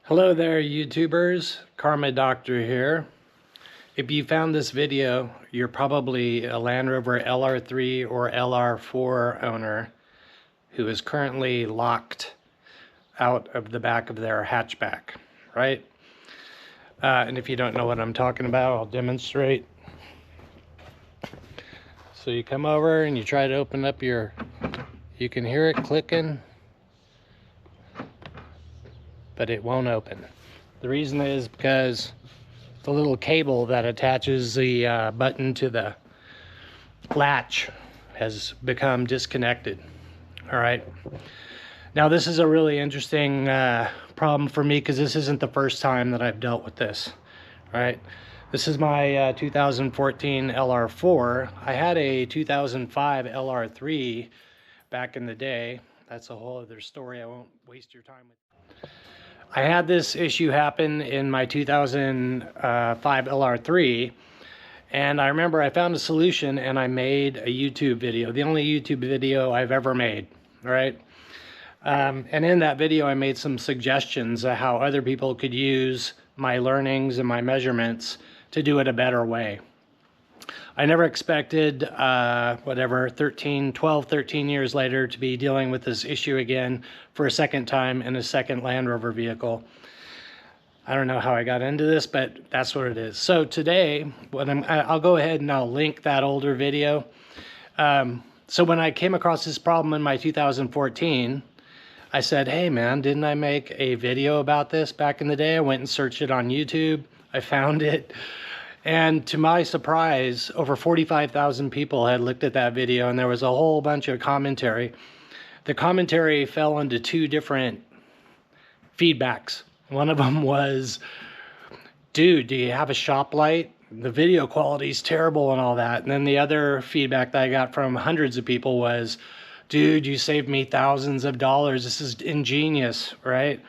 Hello there, YouTubers. Karma Doctor here. If you found this video, you're probably a Land-Rover LR3 or LR4 owner who is currently locked out of the back of their hatchback, right? And if you don't know what I'm talking about, I'll demonstrate. So you come over and you try to open up you can hear it clicking, but it won't open. The reason is because the little cable that attaches the button to the latch has become disconnected. All right. Now this is a really interesting problem for me because this isn't the first time that I've dealt with this. All right. This is my 2014 LR4. I had a 2005 LR3 back in the day. That's a whole other story. I won't waste your time with. I had this issue happen in my 2005 LR3, and I remember I found a solution and I made a YouTube video, the only YouTube video I've ever made, all right? And in that video, I made some suggestions of how other people could use my learnings and my measurements to do it a better way. I never expected, 12, 13 years later to be dealing with this issue again for a second time in a second Land Rover vehicle. I don't know how I got into this, but that's what it is. So today, I'll go ahead and I'll link that older video. So when I came across this problem in my 2014, I said, hey man, didn't I make a video about this back in the day? I went and searched it on YouTube. I found it. And to my surprise, over 45,000 people had looked at that video, and there was a whole bunch of commentary. The commentary fell into two different feedbacks. One of them was, dude, do you have a shop light? The video quality is terrible and all that. And then the other feedback that I got from hundreds of people was, dude, you saved me thousands of dollars. This is ingenious, right?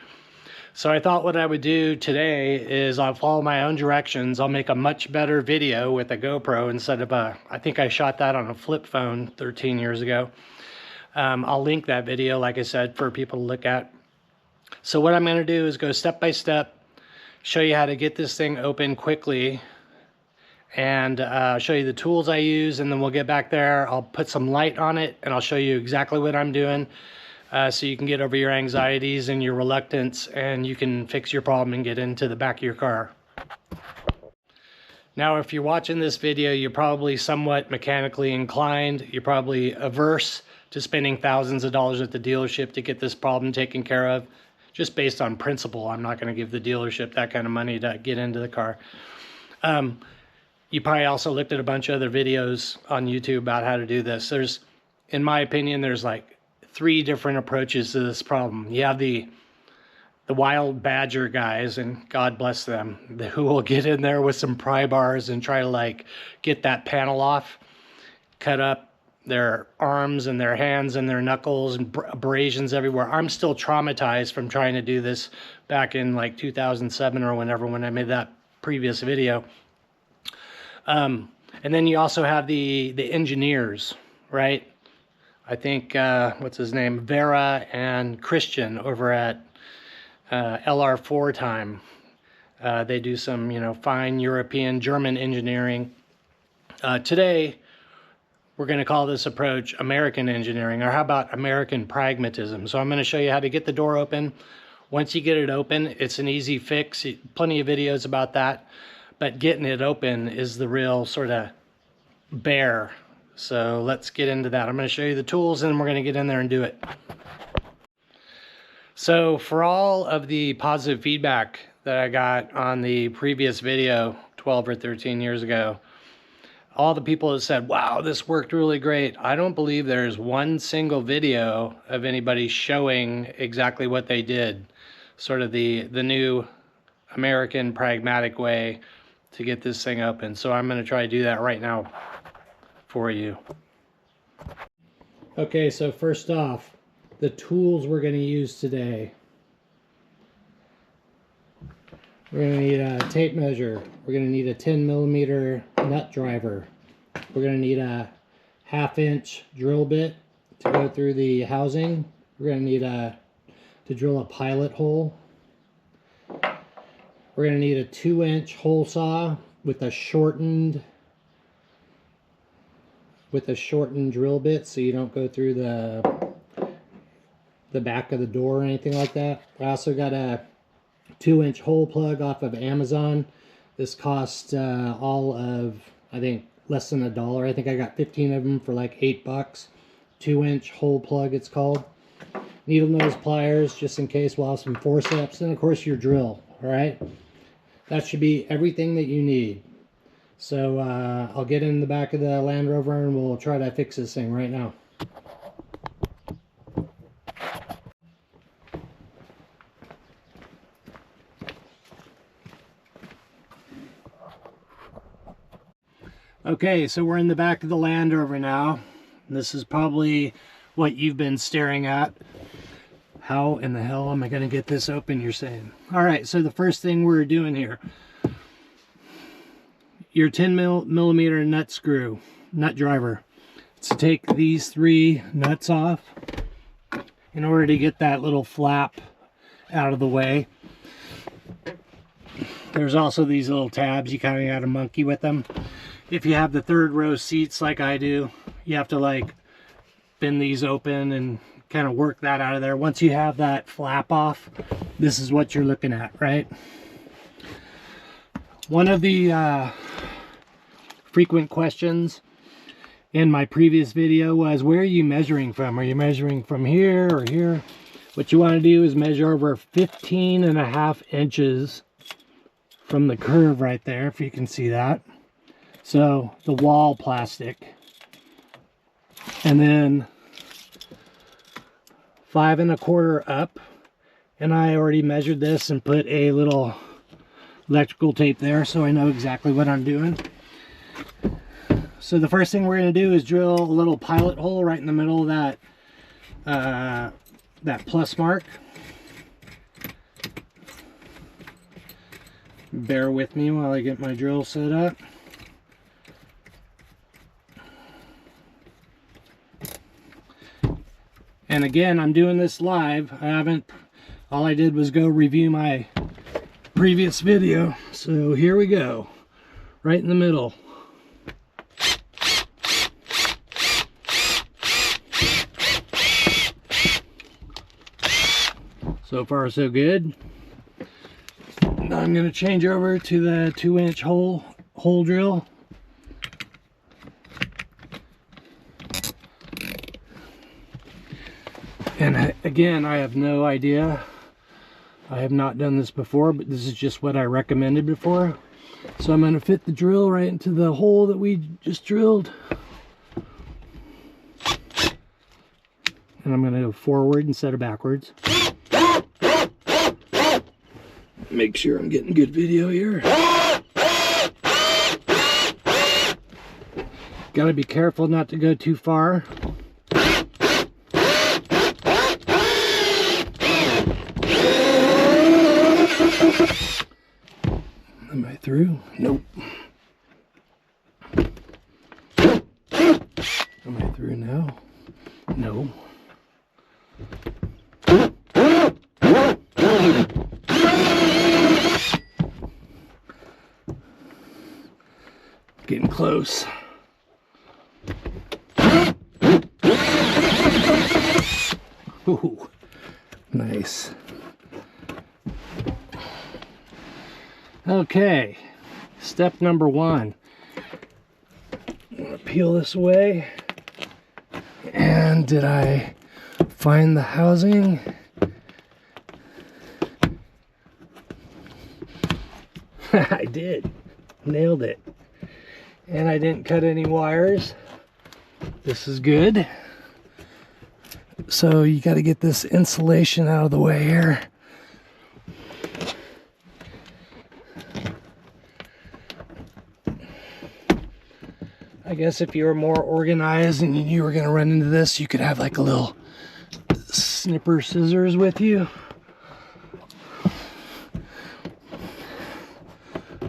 So I thought what I would do today is I'll follow my own directions. I'll make a much better video with a GoPro instead of I think I shot that on a flip phone 13 years ago. I'll link that video, like I said, for people to look at. So what I'm going to do is go step by step, show you how to get this thing open quickly, and show you the tools I use, and then we'll get back there. I'll put some light on it, and I'll show you exactly what I'm doing. So you can get over your anxieties and your reluctance, and you can fix your problem and get into the back of your car. Now, if you're watching this video, you're probably somewhat mechanically inclined. You're probably averse to spending thousands of dollars at the dealership to get this problem taken care of. Just based on principle, I'm not going to give the dealership that kind of money to get into the car. You probably also looked at a bunch of other videos on YouTube about how to do this. In my opinion, there's like 3 different approaches to this problem. You have the wild badger guys, and God bless them, who will get in there with some pry bars and try to like get that panel off, cut up their arms and their hands and their knuckles and abrasions everywhere. I'm still traumatized from trying to do this back in like 2007 or whenever, when I made that previous video. And then you also have the engineers, right? I think, what's his name? Vera and Christian over at LR4 time. They do some, fine European, German engineering. Today, we're going to call this approach American engineering, or how about American pragmatism? So I'm going to show you how to get the door open. Once you get it open, it's an easy fix. Plenty of videos about that. But getting it open is the real sort of bear. So let's get into that. I'm going to show you the tools, and we're going to get in there and do it. So for all of the positive feedback that I got on the previous video 12 or 13 years ago, all the people that said, wow, this worked really great. I don't believe there's one single video of anybody showing exactly what they did. Sort of the new American pragmatic way to get this thing open. So I'm going to try to do that right now for you. Okay, so first off, the tools we're going to use today. We're going to need a tape measure. We're going to need a 10mm nut driver. We're going to need a 1/2" drill bit to go through the housing. We're going to need to drill a pilot hole. We're going to need a 2-inch hole saw with a shortened drill bit, so you don't go through the back of the door or anything like that. I also got a 2-inch hole plug off of Amazon. This cost all of, I think, less than $1. I think I got 15 of them for like $8. 2-inch hole plug, it's called. Needle nose pliers, just in case. We'll have some forceps, and of course your drill. All right, that should be everything that you need. So I'll get in the back of the Land Rover and we'll try to fix this thing right now. Okay, so we're in the back of the Land Rover now. This is probably what you've been staring at. How in the hell am I going to get this open, you're saying? All right, so the first thing we're doing here, your 10 millimeter nut screw, nut driver. To take these 3 nuts off in order to get that little flap out of the way. There's also these little tabs, you kind of got to monkey with them. If you have the 3rd row seats like I do, you have to like bend these open and kind of work that out of there. Once you have that flap off, this is what you're looking at, right? One of the frequent questions in my previous video was, where are you measuring from? Are you measuring from here or here? What you want to do is measure over 15.5 inches from the curve right there, if you can see that. So the wall plastic, and then 5 1/4 up, and I already measured this and put a little electrical tape there so I know exactly what I'm doing. So the first thing we're going to do is drill a little pilot hole right in the middle of that plus mark. Bear with me while I get my drill set up. And again, I'm doing this live. All I did was go review my previous video. So here we go, right in the middle. So far so good. Now I'm going to change over to the 2-inch hole drill. And again, I have no idea. I have not done this before, but this is just what I recommended before. So I'm going to fit the drill right into the hole that we just drilled. And I'm going to go forward instead of backwards. Make sure I'm getting good video here. Gotta be careful not to go too far. Am I through? Nope. Am I through now? No. Getting close. Ooh, nice. Okay, step number 1. I'm gonna peel this away. And did I find the housing? I did. Nailed it. And I didn't cut any wires. This is good. So you got to get this insulation out of the way here. I guess if you were more organized and you were going to run into this, you could have like a little snipper scissors with you.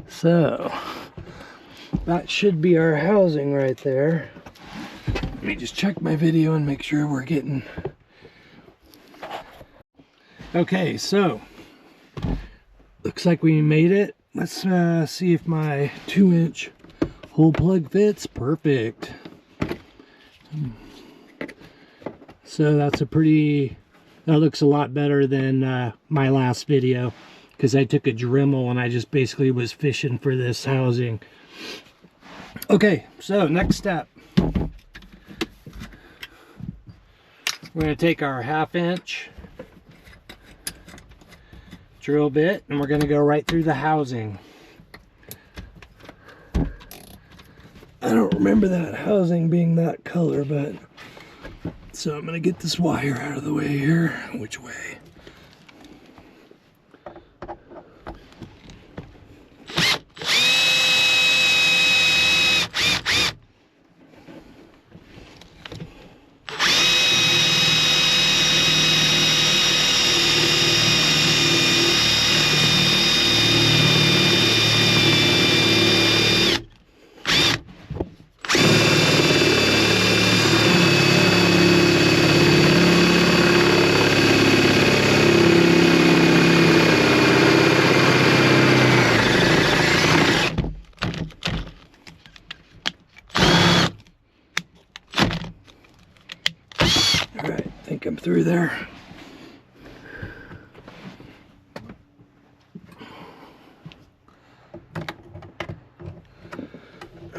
So that should be our housing right there. Let me just check my video and make sure we're getting... Okay, so Looks like we made it. Let's see if my 2-inch hole plug fits. Perfect. So that's a pretty, that looks a lot better than my last video, because I took a Dremel and I just basically was fishing for this housing. Okay, so next step. We're going to take our 1/2 inch drill bit and we're going to go right through the housing. I don't remember that housing being that color, but so I'm going to get this wire out of the way here. Which way? Alright, I think I'm through there.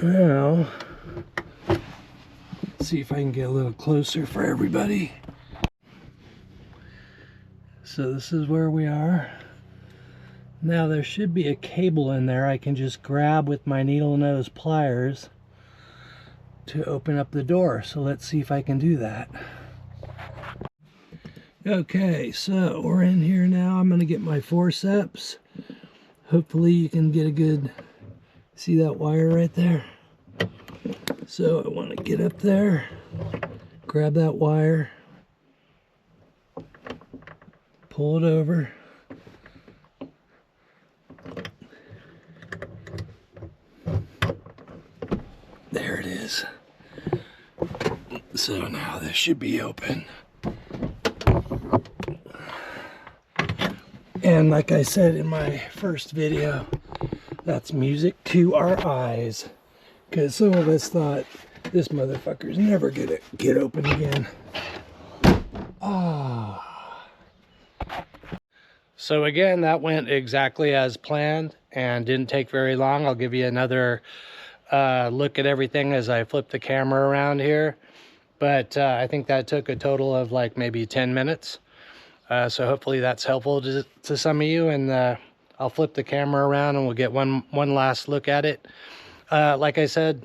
Now, let's see if I can get a little closer for everybody. So this is where we are. Now there should be a cable in there I can just grab with my needle nose pliers to open up the door. So let's see if I can do that. Okay, so we're in here now. I'm going to get my forceps. Hopefully you can get a good, see that wire right there? So I want to get up there, grab that wire, pull it over. There it is. So now this should be open. And like I said in my first video, that's music to our eyes. Because some of us thought this motherfucker's never gonna get open again. Ah. So again, that went exactly as planned and didn't take very long. I'll give you another look at everything as I flip the camera around here. But I think that took a total of like maybe 10 minutes. So hopefully that's helpful to some of you, and I'll flip the camera around and we'll get one last look at it. Like I said,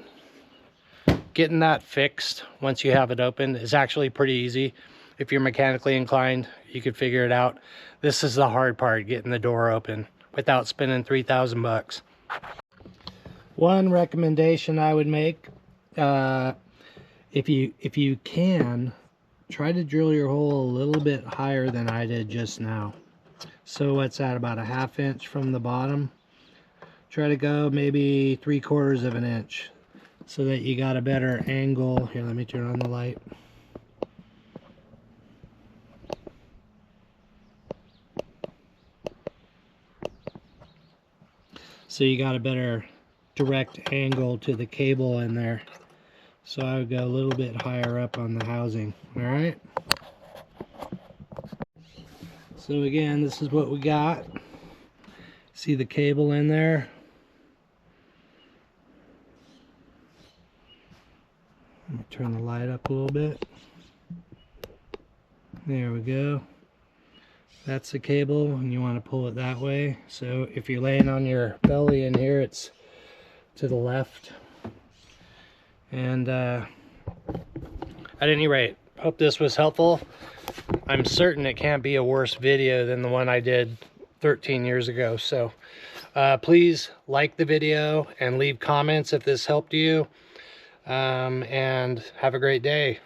getting that fixed once you have it open is actually pretty easy. If you're mechanically inclined, you could figure it out. This is the hard part, getting the door open without spending 3,000 bucks. One recommendation I would make, if you can, try to drill your hole a little bit higher than I did just now. So what's that, about a 1/2 inch from the bottom? Try to go maybe 3/4 of an inch so that you got a better angle. Here, let me turn on the light. So you got a better direct angle to the cable in there. So I would go a little bit higher up on the housing. All right. So again, this is what we got. See the cable in there? Let me turn the light up a little bit. There we go. That's the cable, and you want to pull it that way. So if you're laying on your belly in here, it's to the left. And at any rate, hope this was helpful. I'm certain it can't be a worse video than the one I did 13 years ago. So please like the video and leave comments if this helped you. And have a great day.